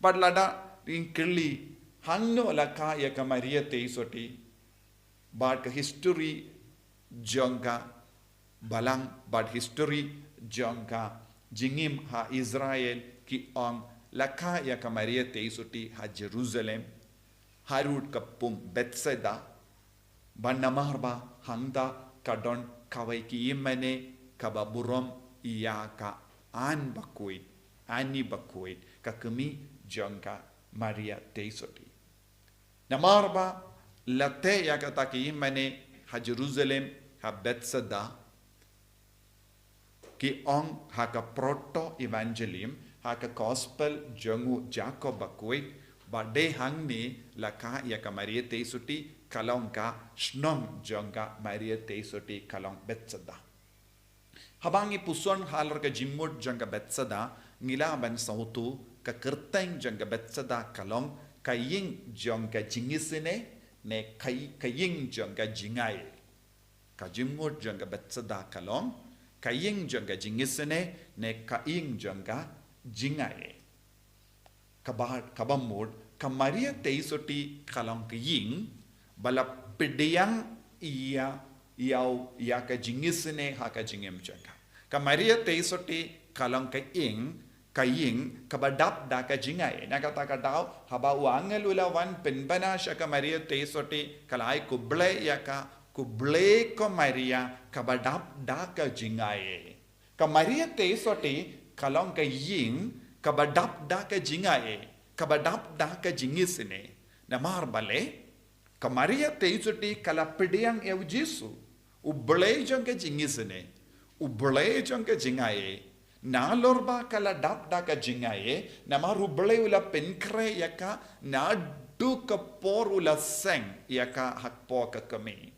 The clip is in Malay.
Padlada in kili hangno laka yaka Maria teisoti. But history jangka balang but history jangka jingim ha Israel ki ong laka yaka Maria teisoti ha Jerusalem harut kapung Bethsaida banamarba hangda kadon kawai ki imane kababurom iyaka an bakuit ani bakuit kakemi jangka Maria teisoti namarba late yaka ki imane ha Jerusalem ha Bethsaida ki ong ha ka proto evangelium ha ka gospel jangu Jacob bakuit bade hangni laka yaka Maria teisoti kalong ka snom jangka Maria teisoti kalong Bethsaida habangi puson halar ka jimut jangka Bethsaida ngila ban sautu ka kerteng jangka Bethsaida kalong kaying jangka jingisine ne kaying jangka jingai ka jimut jangka Bethsaida kalong kaying jangka jingisine ne kaying jangka jingai kabamud ka Maria teisoti kalong kaying bala pediyang iya ka jingisine ha ka jingem jangka ka Maria teisoti kalong kaying kabadap da ka jingai nakata ka daw haba wangel ulawan penbana sya ka Maria teisoti kalai kuble ya ka kuble ko Maria kabadap da ka jingai ka Maria teisoti kalong kaying kabadap da ka jingai kabadap da ka jingisine namar bale ka Maria teisoti kala pediyang ew Jesu uble jang ka jingisine uble jang ka jingai nalorba kala dap da ka jingaye namar uble ula penkre yaka na du ka por ula seng yaka hakpo ka kami